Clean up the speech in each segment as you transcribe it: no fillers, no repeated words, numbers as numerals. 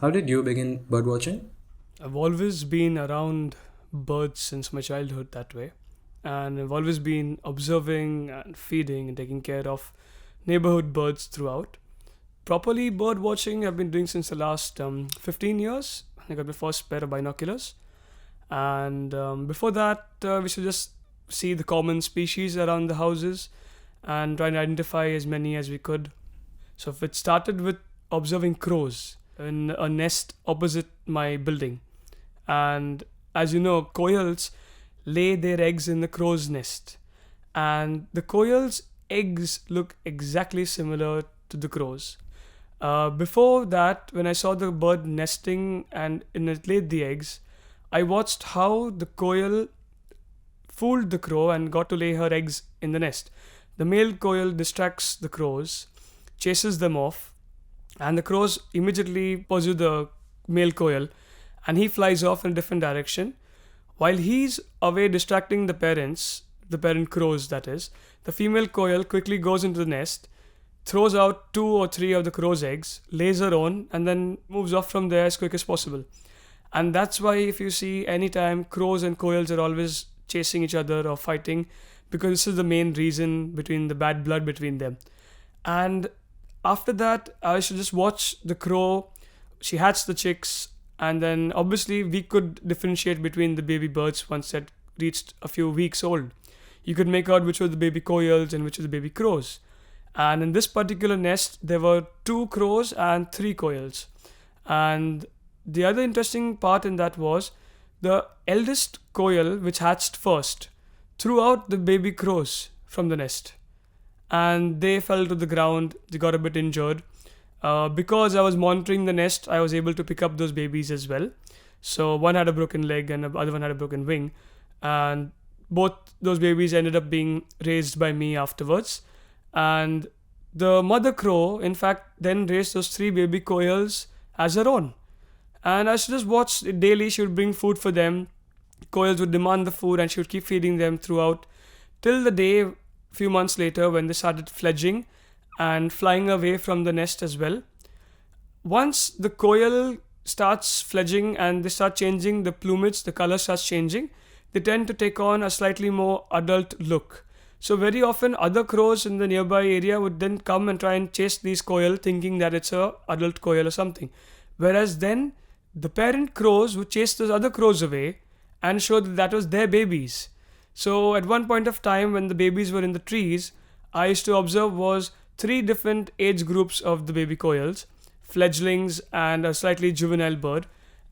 How did you begin birdwatching? I've always been around birds since my childhood that way. And I've always been observing and feeding and taking care of neighborhood birds throughout. Properly bird watching I've been doing since the last 15 years. I got my first pair of binoculars. And before that, we should just see the common species around the houses and try and identify as many as we could. So if it started with observing crows in a nest opposite my building. And as you know, koyals lay their eggs in the crow's nest. And the koyals' eggs look exactly similar to the crows. Before that, when I saw the bird nesting and it laid the eggs, I watched how the koyal fooled the crow and got to lay her eggs in the nest. The male koyal distracts the crows, chases them off, and the crows immediately pursue the male koyal, and he flies off in a different direction. While he's away distracting the parents, the parent crows that is, the female koyal quickly goes into the nest, throws out 2 or 3 of the crow's eggs, lays her own, and then moves off from there as quick as possible. And that's why if you see anytime crows and koyals are always chasing each other or fighting, because this is the main reason between the bad blood between them. And after that, I should just watch the crow. She hatched the chicks, and then obviously we could differentiate between the baby birds once that reached a few weeks old. You could make out which were the baby koyals and which were the baby crows. And in this particular nest, there were 2 crows and 3 koyals. And the other interesting part in that was the eldest koyal, which hatched first, threw out the baby crows from the nest. And they fell to the ground, they got a bit injured. Because I was monitoring the nest, I was able to pick up those babies as well. So one had a broken leg and the other one had a broken wing. And both those babies ended up being raised by me afterwards. And the mother crow, in fact, then raised those 3 baby koyals as her own. And I should just watch it daily. She would bring food for them. Koyals would demand the food and she would keep feeding them throughout till the day, few months later, when they started fledging and flying away from the nest as well. Once the koyal starts fledging and they start changing the plumage, the color starts changing, they tend to take on a slightly more adult look. So very often other crows in the nearby area would then come and try and chase these koyal thinking that it's a adult koyal or something. Whereas then the parent crows would chase those other crows away and show that that was their babies. So at one point of time when the babies were in the trees, I used to observe was 3 different age groups of the baby koyals, fledglings and a slightly juvenile bird.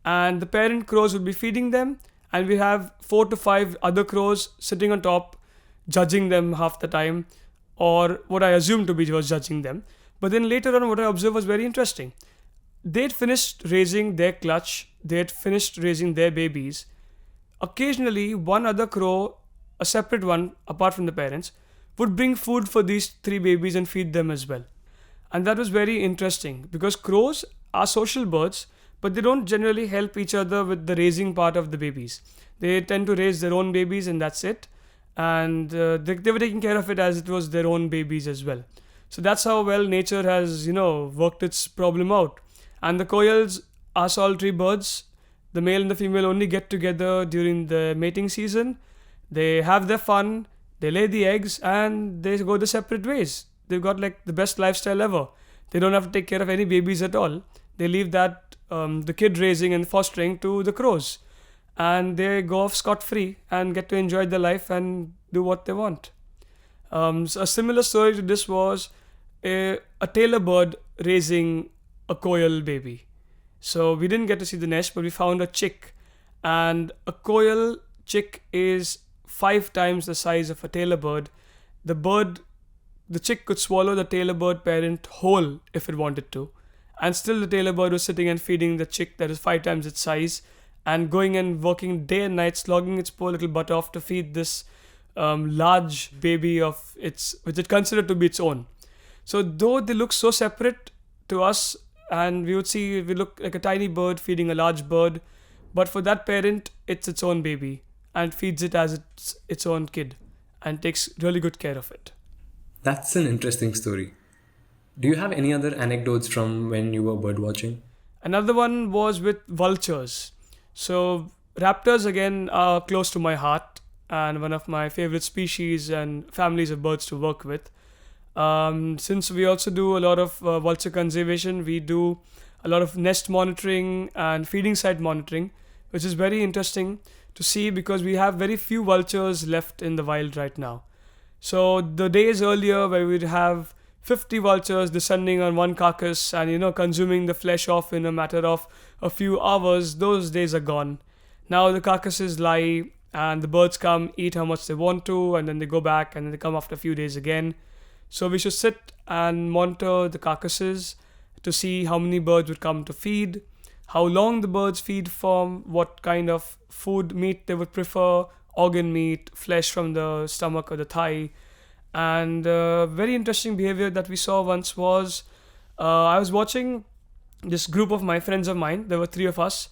And the parent crows would be feeding them, and we have 4 to 5 other crows sitting on top, judging them half the time, or what I assumed to be was judging them. But then later on what I observed was very interesting. They'd finished raising their clutch, they'd finished raising their babies. Occasionally one other crow, a separate one apart from the parents, would bring food for these 3 babies and feed them as well. And that was very interesting because crows are social birds, but they don't generally help each other with the raising part of the babies. They tend to raise their own babies and that's it. And they were taking care of it as it was their own babies as well. So that's how well nature has, worked its problem out. And the koyals are solitary birds. The male and the female only get together during the mating season. They have their fun, they lay the eggs, and they go their separate ways. They've got like the best lifestyle ever. They don't have to take care of any babies at all. They leave that, the kid raising and fostering to the crows. And they go off scot-free and get to enjoy their life and do what they want. So a similar story to this was a tailor bird raising a koyal baby. So we didn't get to see the nest, but we found a chick. And a koyal chick is 5 times the size of a tailor bird. The chick could swallow the tailor bird parent whole if it wanted to. And still the tailor bird was sitting and feeding the chick that is 5 times its size and going and working day and night, slogging its poor little butt off to feed this large baby of its, which it considered to be its own. So though they look so separate to us, and we look like a tiny bird feeding a large bird, but for that parent, it's its own baby and feeds it as its own kid and takes really good care of it. That's an interesting story. Do you have any other anecdotes from when you were birdwatching? Another one was with vultures. So raptors again are close to my heart and one of my favorite species and families of birds to work with. Since we also do a lot of vulture conservation, we do a lot of nest monitoring and feeding site monitoring, which is very interesting to see because we have very few vultures left in the wild right now. So the days earlier where we'd have 50 vultures descending on one carcass and consuming the flesh off in a matter of a few hours, those days are gone. Now the carcasses lie and the birds come, eat how much they want to, and then they go back and then they come after a few days again. So we should sit and monitor the carcasses to see how many birds would come to feed, how long the birds feed from, what kind of food meat they would prefer, organ meat, flesh from the stomach or the thigh. And very interesting behavior that we saw once was I was watching this group of my friends of mine. There were three of us,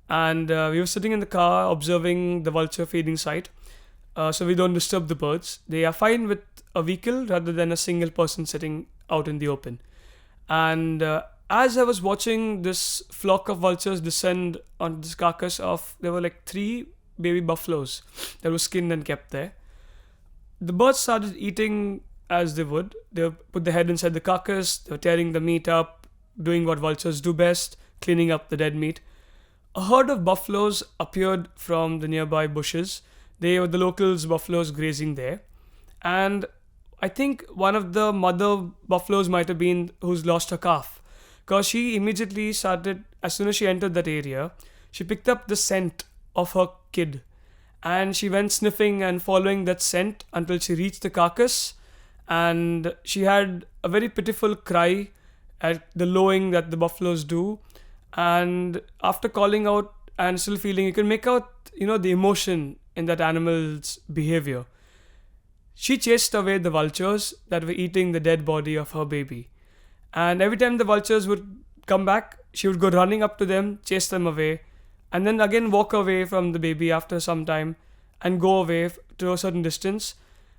and we were sitting in the car observing the vulture feeding site. So we don't disturb the birds. They are fine with a vehicle rather than a single person sitting out in the open. And as I was watching this flock of vultures descend on this carcass of, there were like 3 baby buffaloes that were skinned and kept there. The birds started eating as they would. They would put their head inside the carcass, they were tearing the meat up, doing what vultures do best, cleaning up the dead meat. A herd of buffaloes appeared from the nearby bushes. They were the locals' buffaloes grazing there. And I think one of the mother buffaloes might have been who's lost her calf. Because she immediately started, as soon as she entered that area, she picked up the scent of her kid. And she went sniffing and following that scent until she reached the carcass. And she had a very pitiful cry at the lowing that the buffaloes do. And after calling out and still feeling, you can make out, the emotion in that animal's behavior. She chased away the vultures that were eating the dead body of her baby. And every time the vultures would come back, she would go running up to them, chase them away, and then again walk away from the baby after some time and go away to a certain distance.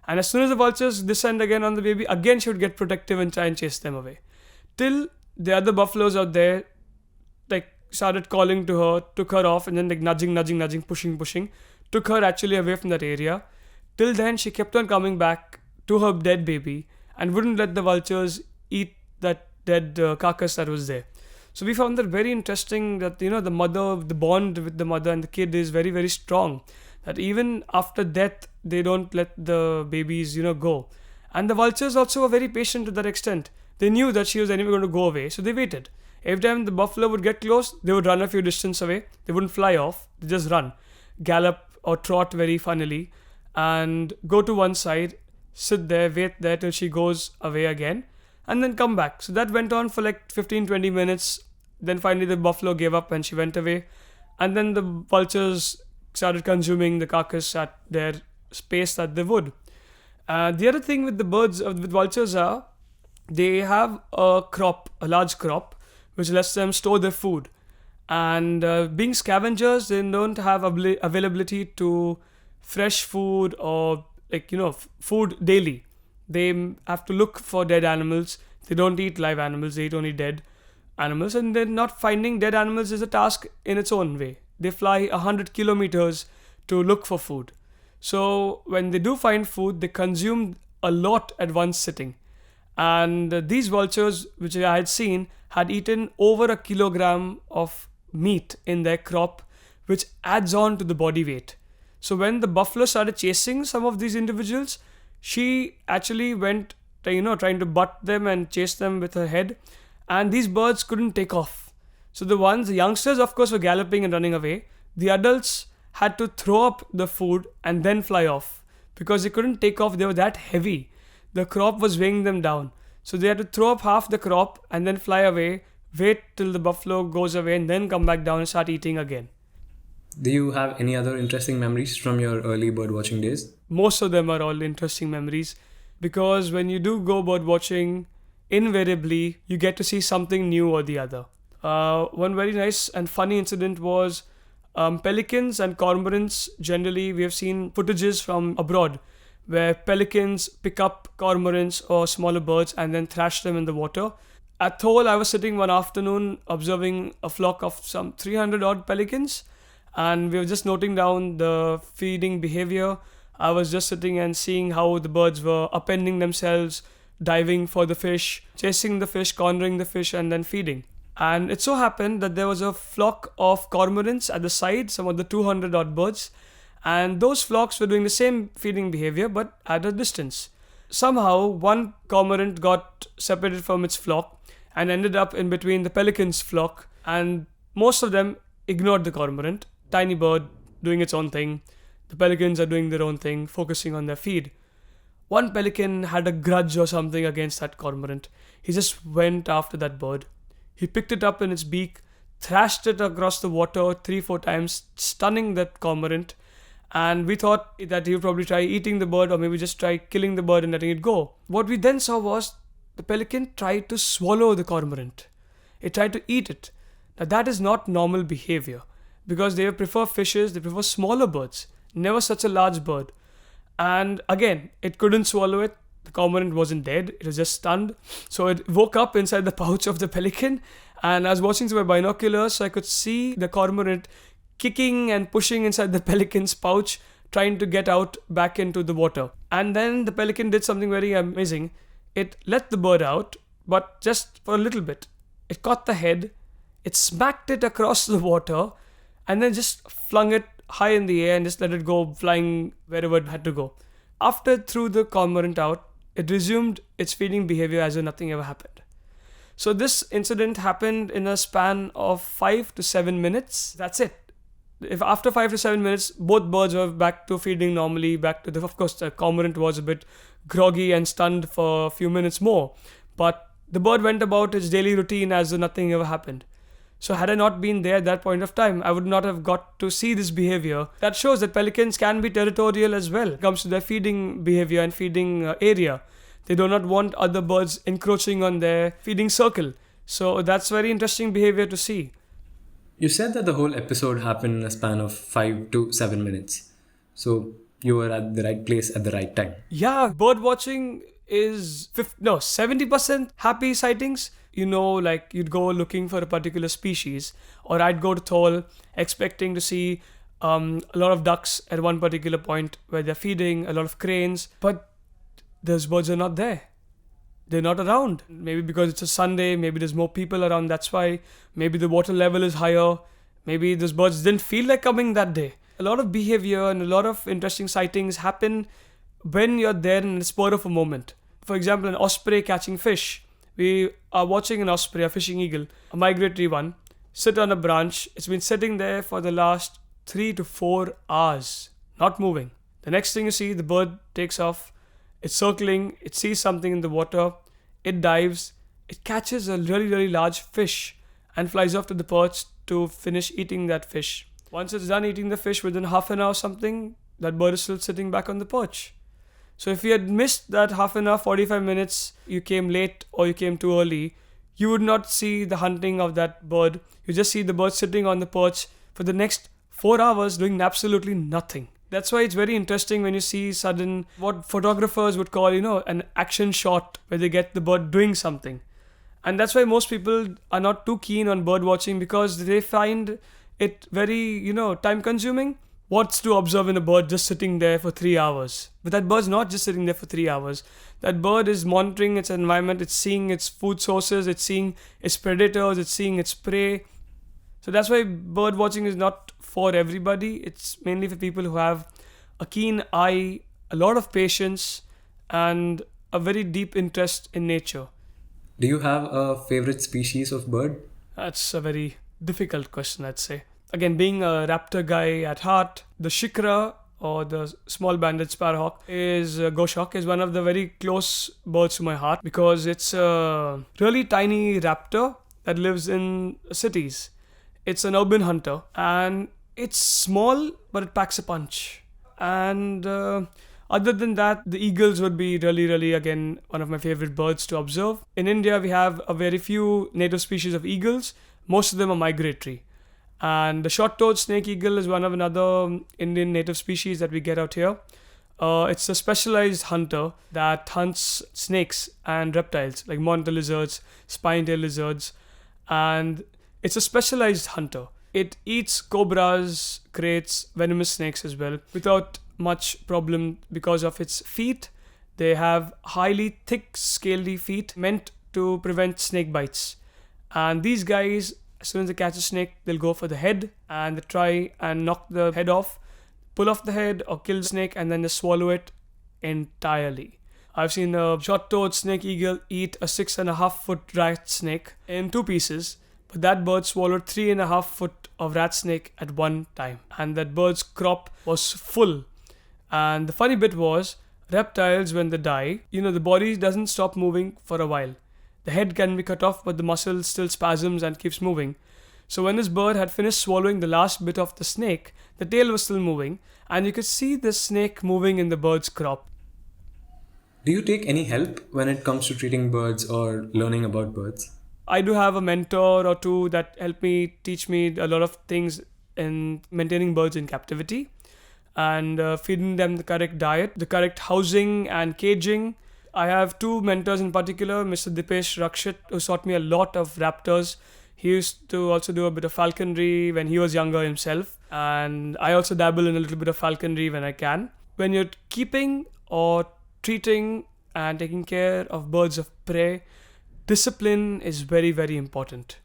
And as soon as the vultures descend again on the baby, again she would get protective and try and chase them away. Till the other buffaloes out there started calling to her, took her off, and then nudging, pushing, took her actually away from that area. Till then, she kept on coming back to her dead baby and wouldn't let the vultures eat that dead carcass that was there. So we found that very interesting that, the mother, the bond with the mother and the kid is very, very strong. That even after death, they don't let the babies, go. And the vultures also were very patient to that extent. They knew that she was anyway going to go away, so they waited. Every time the buffalo would get close, they would run a few distance away. They wouldn't fly off, they just run, gallop or trot very funnily, and go to one side, sit there, wait there till she goes away again, and then come back. So that went on for like 15-20 minutes. Then finally the buffalo gave up and she went away. And then the vultures started consuming the carcass at their space that they would. The other thing with the birds, with vultures are, they have a large crop, which lets them store their food. And being scavengers, they don't have availability to fresh food or food daily. They have to look for dead animals. They don't eat live animals, they eat only dead animals. And then not finding dead animals is a task in its own way. They fly 100 kilometers to look for food. So when they do find food, they consume a lot at one sitting. And these vultures, which I had seen, had eaten over 1 kilogram of meat in their crop, which adds on to the body weight. So when the buffalo started chasing some of these individuals, she actually went, trying to butt them and chase them with her head. And these birds couldn't take off. So the youngsters, of course, were galloping and running away. The adults had to throw up the food and then fly off because they couldn't take off. They were that heavy. The crop was weighing them down. So they had to throw up half the crop and then fly away, wait till the buffalo goes away and then come back down and start eating again. Do you have any other interesting memories from your early birdwatching days? Most of them are all interesting memories because when you do go birdwatching, invariably you get to see something new or the other. One very nice and funny incident was pelicans and cormorants. Generally, we have seen footages from abroad where pelicans pick up cormorants or smaller birds and then thrash them in the water. At Thole, I was sitting one afternoon observing a flock of some 300 odd pelicans, and we were just noting down the feeding behavior. I was just sitting and seeing how the birds were upending themselves, diving for the fish, chasing the fish, cornering the fish, and then feeding. And it so happened that there was a flock of cormorants at the side, some of the 200 odd birds, and those flocks were doing the same feeding behavior but at a distance. Somehow, one cormorant got separated from its flock and ended up in between the pelican's flock, and most of them ignored the cormorant. Tiny bird doing its own thing. The pelicans are doing their own thing, focusing on their feed. One pelican had a grudge or something against that cormorant. He just went after that bird. He picked it up in its beak, thrashed it across the water 3-4 times, stunning that cormorant. And we thought that he would probably try eating the bird or maybe just try killing the bird and letting it go. What we then saw was the pelican tried to swallow the cormorant. It tried to eat it. Now that is not normal behavior because they prefer fishes, they prefer smaller birds, never such a large bird. And again, it couldn't swallow it. The cormorant wasn't dead, it was just stunned. So it woke up inside the pouch of the pelican, and I was watching through my binoculars so I could see the cormorant kicking and pushing inside the pelican's pouch, trying to get out back into the water. And then the pelican did something very amazing. It let the bird out, but just for a little bit. It caught the head, it smacked it across the water, and then just flung it high in the air and just let it go flying wherever it had to go. After it threw the cormorant out, it resumed its feeding behavior as if nothing ever happened. So this incident happened in a span of 5 to 7 minutes. That's it. If after 5 to 7 minutes, both birds were back to feeding normally, of course, the cormorant was a bit groggy and stunned for a few minutes more. But the bird went about its daily routine as though nothing ever happened. So had I not been there at that point of time, I would not have got to see this behavior. That shows that pelicans can be territorial as well when it comes to their feeding behavior and feeding area. They do not want other birds encroaching on their feeding circle. So that's very interesting behavior to see. You said that the whole episode happened in a span of 5 to 7 minutes. So you were at the right place at the right time. Yeah, bird watching is 70% happy sightings. Like you'd go looking for a particular species, or I'd go to Thole expecting to see a lot of ducks at one particular point where they're feeding, a lot of cranes, but those birds are not there. They're not around. Maybe because it's a Sunday, maybe there's more people around, that's why. Maybe the water level is higher. Maybe those birds didn't feel like coming that day. A lot of behavior and a lot of interesting sightings happen when you're there in the spur of a moment. For example, an osprey catching fish. We are watching an osprey, a fishing eagle, a migratory one, sit on a branch. It's been sitting there for the last 3 to 4 hours, not moving. The next thing you see, the bird takes off. It's circling, it sees something in the water, it dives, it catches a really, really large fish and flies off to the perch to finish eating that fish. Once it's done eating the fish within half an hour or something, that bird is still sitting back on the perch. So if you had missed that half an hour, 45 minutes, you came late or you came too early, you would not see the hunting of that bird. You just see the bird sitting on the perch for the next 4 hours doing absolutely nothing. That's why it's very interesting when you see sudden, what photographers would call, an action shot where they get the bird doing something. And that's why most people are not too keen on bird watching because they find it very, time consuming. What's to observe in a bird just sitting there for 3 hours? But that bird's not just sitting there for 3 hours. That bird is monitoring its environment, it's seeing its food sources, it's seeing its predators, it's seeing its prey. So that's why bird watching is not for everybody. It's mainly for people who have a keen eye, a lot of patience, and a very deep interest in nature. Do you have a favorite species of bird? That's a very difficult question, I'd say. Again, being a raptor guy at heart, the shikra or the small banded sparrowhawk goshawk is one of the very close birds to my heart because it's a really tiny raptor that lives in cities. It's an urban hunter and it's small, but it packs a punch. And other than that, the eagles would be really, really, again, one of my favorite birds to observe. In India, we have a very few native species of eagles. Most of them are migratory. And the short-toed snake eagle is one of another Indian native species that we get out here. It's a specialized hunter that hunts snakes and reptiles like monitor lizards, spine-tail lizards, and it's a specialized hunter. It eats cobras, kraits, venomous snakes as well without much problem because of its feet. They have highly thick, scaly feet meant to prevent snake bites. And these guys, as soon as they catch a snake, they'll go for the head and they try and knock the head off, pull off the head or kill the snake and then just swallow it entirely. I've seen a short-toed snake eagle eat a 6.5 foot rat snake in two pieces, but that bird swallowed 3.5 foot of rat snake at one time, and that bird's crop was full. And the funny bit was, reptiles when they die, the body doesn't stop moving for a while. The head can be cut off, but the muscle still spasms and keeps moving. So when this bird had finished swallowing the last bit of the snake, the tail was still moving, and you could see the snake moving in the bird's crop. Do you take any help when it comes to treating birds or learning about birds? I do have a mentor or two that help me teach me a lot of things in maintaining birds in captivity and feeding them the correct diet, the correct housing and caging. I have two mentors in particular, Mr. Dipesh Rakshit, who taught me a lot of raptors. He used to also do a bit of falconry when he was younger himself, and I also dabble in a little bit of falconry when I can. When you're keeping or treating and taking care of birds of prey, discipline is very, very important.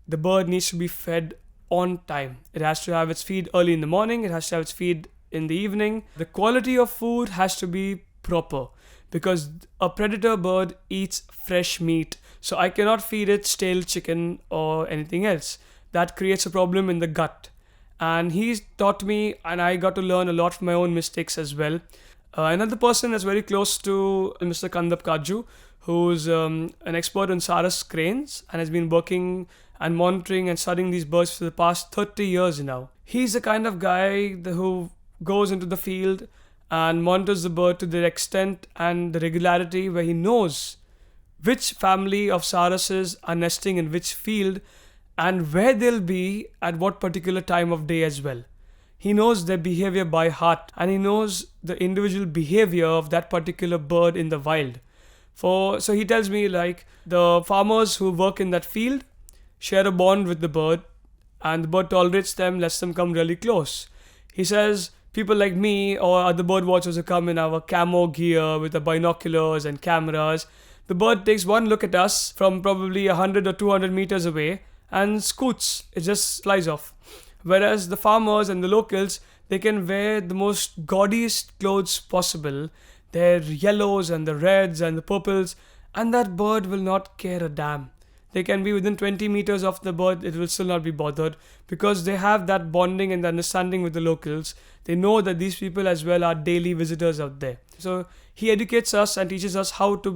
The bird needs to be fed on time. It has to have its feed early in the morning, it has to have its feed in the evening. The quality of food has to be proper because a predator bird eats fresh meat. So I cannot feed it stale chicken or anything else. That creates a problem in the gut. And he's taught me, and I got to learn a lot from my own mistakes as well. Another person that's very close to Mr. Kandap Kaju, who's an expert on Saras cranes and has been working and monitoring and studying these birds for the past 30 years now. He's the kind of guy who goes into the field and monitors the bird to the extent and the regularity where he knows which family of Sarases are nesting in which field and where they'll be at what particular time of day as well. He knows their behavior by heart and he knows the individual behavior of that particular bird in the wild. So he tells me like the farmers who work in that field share a bond with the bird and the bird tolerates them, lets them come really close. He says people like me or other bird watchers who come in our camo gear with the binoculars and cameras, the bird takes one look at us from probably 100 or 200 meters away and scoots. It just flies off. Whereas the farmers and the locals, they can wear the most gaudiest clothes possible. Their yellows and the reds and the purples, and that bird will not care a damn. They can be within 20 meters of the bird, it will still not be bothered because they have that bonding and the understanding with the locals. They know that these people as well are daily visitors out there. So he educates us and teaches us how to,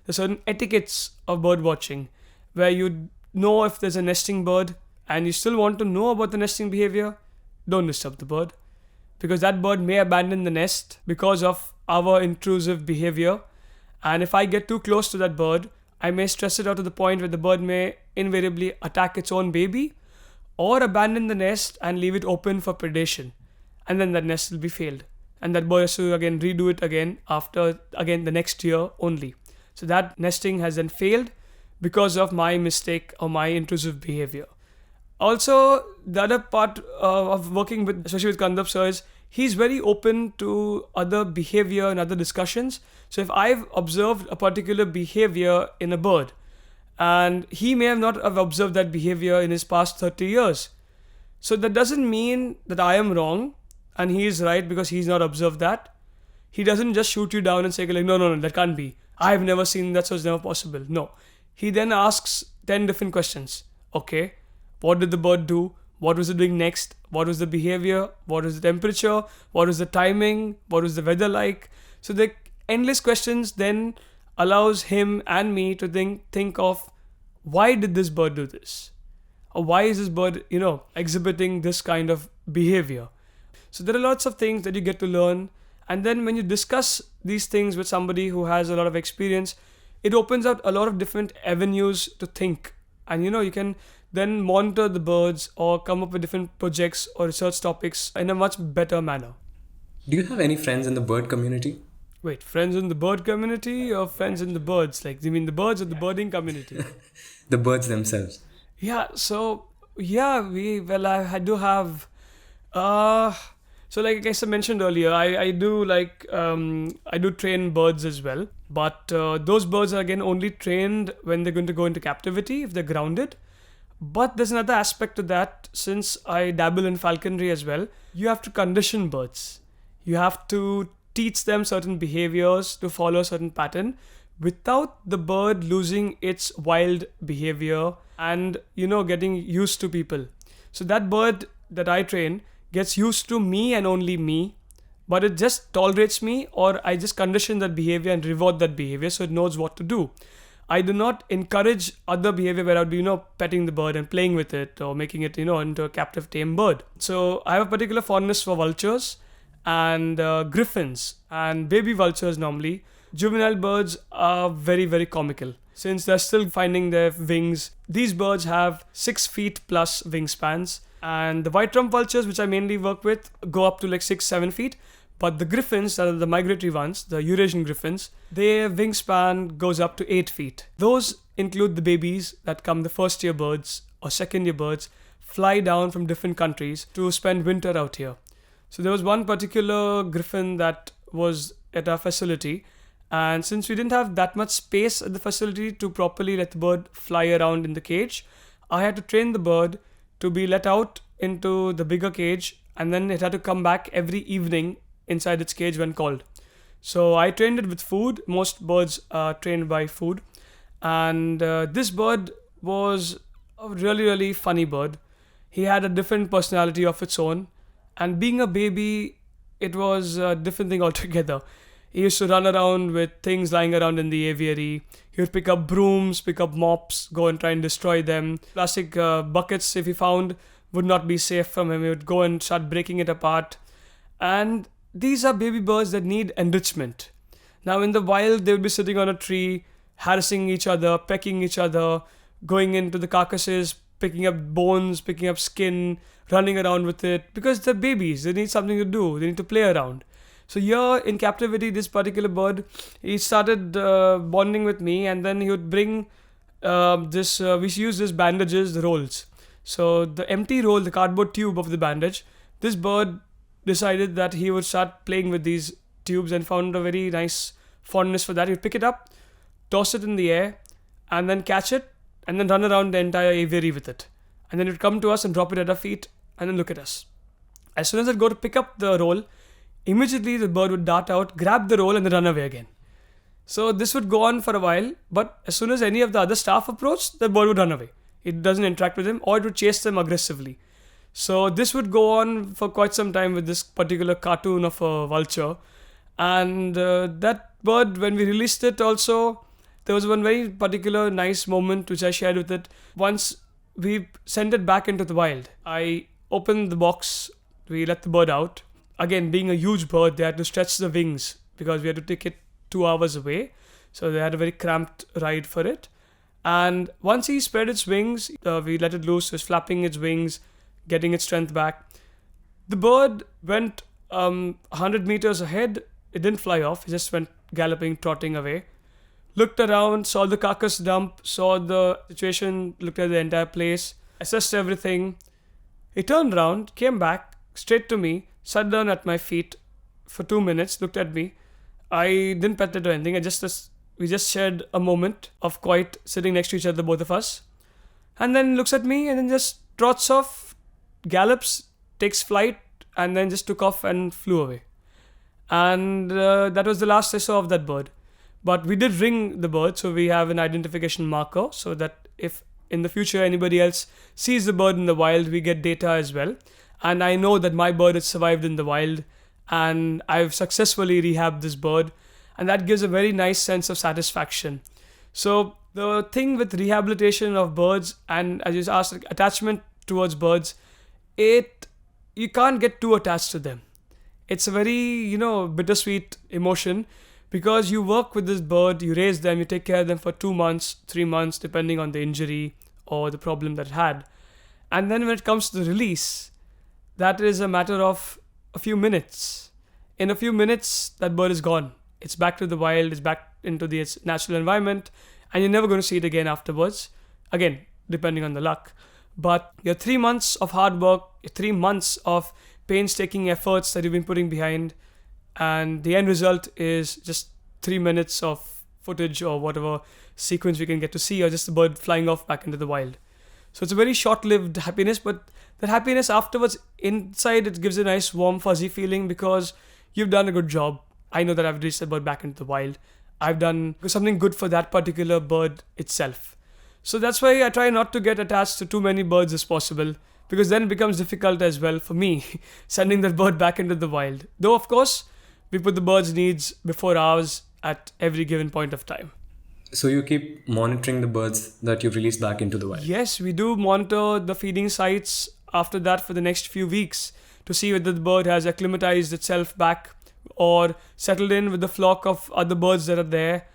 the certain etiquettes of bird watching, where you know if there's a nesting bird and you still want to know about the nesting behavior, don't disturb the bird because that bird may abandon the nest because of our intrusive behavior. And if I get too close to that bird, I may stress it out to the point where the bird may invariably attack its own baby or abandon the nest and leave it open for predation. And then that nest will be failed. And that bird has to again redo it again after the next year only. So that nesting has then failed because of my mistake or my intrusive behavior. Also, the other part of working with, especially with Kandap sir, is he's very open to other behavior and other discussions. So if I've observed a particular behavior in a bird, and he may have not have observed that behavior in his past 30 years. So that doesn't mean that I am wrong and he is right because he's not observed that. He doesn't just shoot you down and say like, no, that can't be. I've never seen that, so it's never possible. No. He then asks 10 different questions. Okay, what did the bird do? What was it doing next? What was the behavior? What was the temperature? What was the timing? What was the weather like? So the endless questions then allows him and me to think of why did this bird do this? Or why is this bird, exhibiting this kind of behavior? So there are lots of things that you get to learn. And then when you discuss these things with somebody who has a lot of experience, it opens up a lot of different avenues to think. And you can then monitor the birds or come up with different projects or research topics in a much better manner. Do you have any friends in the bird community? Wait, friends in the bird community or friends in the birds? Like, you mean the birds or the birding community? The birds themselves. Yeah, so yeah, I do have uh so like I guess I mentioned earlier, I do I do train birds as well. But those birds are again only trained when they're going to go into captivity if they're grounded. But there's another aspect to that. Since I dabble in falconry as well, you have to condition birds. You have to teach them certain behaviors to follow a certain pattern without the bird losing its wild behavior and getting used to people. So that bird that I train gets used to me and only me, but it just tolerates me, or I just condition that behavior and reward that behavior so it knows what to do. I do not encourage other behavior where I'd be, petting the bird and playing with it or making it, into a captive tame bird. So I have a particular fondness for vultures and griffins and baby vultures normally. Juvenile birds are very, very comical. Since they're still finding their wings, these birds have 6 feet plus wingspans. And the white trump vultures, which I mainly work with, go up to like 6, 7 feet. But the griffins, that are the migratory ones, the Eurasian griffins, their wingspan goes up to 8 feet. Those include the babies that come, the first year birds or second year birds, fly down from different countries to spend winter out here. So there was one particular griffin that was at our facility, and since we didn't have that much space at the facility to properly let the bird fly around in the cage, I had to train the bird to be let out into the bigger cage, and then it had to come back every evening inside its cage when called. So I trained it with food. Most birds are trained by food. And this bird was a really, really funny bird. He had a different personality of its own. And being a baby, it was a different thing altogether. He used to run around with things lying around in the aviary. He would pick up brooms, pick up mops, go and try and destroy them. Plastic buckets, if he found, would not be safe from him. He would go and start breaking it apart. And these are baby birds that need enrichment. Now, in the wild, they would be sitting on a tree, harassing each other, pecking each other, going into the carcasses, picking up bones, picking up skin, running around with it, because they're babies. They need something to do. They need to play around. So here in captivity, this particular bird, he started bonding with me, and then he would bring we use this bandages, the rolls. So the empty roll, the cardboard tube of the bandage, this bird decided that he would start playing with these tubes and found a very nice fondness for that. He'd pick it up, toss it in the air, and then catch it, and then run around the entire aviary with it. And then he'd come to us and drop it at our feet, and then look at us. As soon as I'd go to pick up the roll, immediately the bird would dart out, grab the roll, and then run away again. So this would go on for a while, but as soon as any of the other staff approached, the bird would run away. It doesn't interact with them, or it would chase them aggressively. So this would go on for quite some time with this particular cartoon of a vulture. And that bird, when we released it also, there was one very particular nice moment which I shared with it. Once we sent it back into the wild, I opened the box, we let the bird out. Again, being a huge bird, they had to stretch the wings because we had to take it 2 hours away. So they had a very cramped ride for it. And once he spread its wings, we let it loose. It was flapping its wings, getting its strength back. The bird went 100 meters ahead. It didn't fly off. It just went galloping, trotting away. Looked around, saw the carcass dump, saw the situation, looked at the entire place, assessed everything. He turned around, came back, straight to me, sat down at my feet for 2 minutes, looked at me. I didn't pet it or anything. We just shared a moment of quiet, sitting next to each other, both of us. And then looks at me and then just trots off, gallops, takes flight, and then just took off and flew away. And that was the last I saw of that bird. But we did ring the bird, so we have an identification marker, so that if in the future anybody else sees the bird in the wild, we get data as well. And I know that my bird has survived in the wild, and I've successfully rehabbed this bird, and that gives a very nice sense of satisfaction. So the thing with rehabilitation of birds, and as you asked, like, attachment towards birds, you can't get too attached to them. It's a very, bittersweet emotion, because you work with this bird, you raise them, you take care of them for 2 months, 3 months, depending on the injury or the problem that it had. And then when it comes to the release, that is a matter of a few minutes. in a few minutes, that bird is gone. It's back to the wild, it's back into its natural environment, and you're never going to see it again afterwards. Again, depending on the luck. But your 3 months of hard work, your 3 months of painstaking efforts that you've been putting behind, and the end result is just 3 minutes of footage or whatever sequence we can get to see, or just the bird flying off back into the wild. So it's a very short-lived happiness, but that happiness afterwards, inside, it gives a nice warm fuzzy feeling because you've done a good job. I know that I've released the bird back into the wild. I've done something good for that particular bird itself. So that's why I try not to get attached to too many birds as possible, because then it becomes difficult as well for me sending that bird back into the wild. Though, of course, we put the bird's needs before ours at every given point of time. So you keep monitoring the birds that you've released back into the wild? Yes, we do monitor the feeding sites after that for the next few weeks to see whether the bird has acclimatized itself back or settled in with the flock of other birds that are there.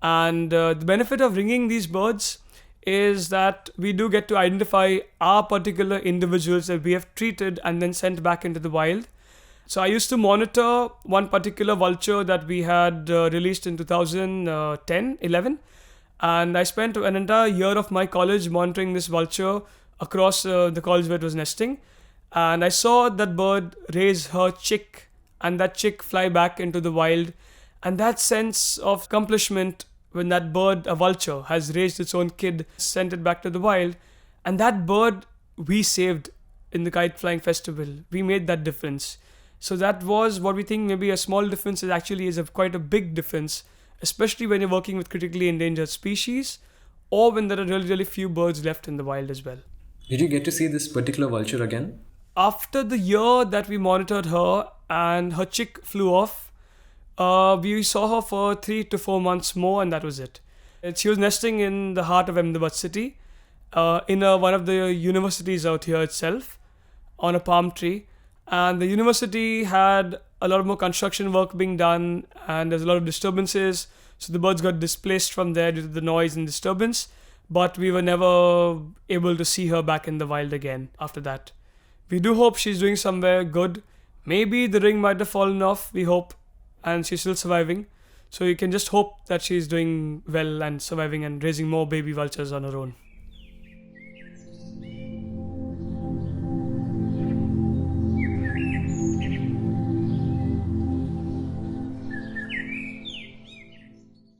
And the benefit of ringing these birds is that we do get to identify our particular individuals that we have treated and then sent back into the wild. So I used to monitor one particular vulture that we had released in 2010-11, and I spent an entire year of my college monitoring this vulture across the college where it was nesting, and I saw that bird raise her chick and that chick fly back into the wild, and that sense of accomplishment when that bird, a vulture, has raised its own kid, sent it back to the wild, and that bird we saved in the kite flying festival. We made that difference. So that was what we think maybe a small difference is quite a big difference, especially when you're working with critically endangered species or when there are really, really few birds left in the wild as well. Did you get to see this particular vulture again? After the year that we monitored her and her chick flew off, we saw her for 3 to 4 months more, and that was it. She was nesting in the heart of Ahmedabad city, in one of the universities out here itself, on a palm tree. And the university had a lot more construction work being done, and there's a lot of disturbances. So the birds got displaced from there due to the noise and disturbance. But we were never able to see her back in the wild again after that. We do hope she's doing somewhere good. Maybe the ring might have fallen off, we hope, and she's still surviving. So you can just hope that she's doing well and surviving and raising more baby vultures on her own.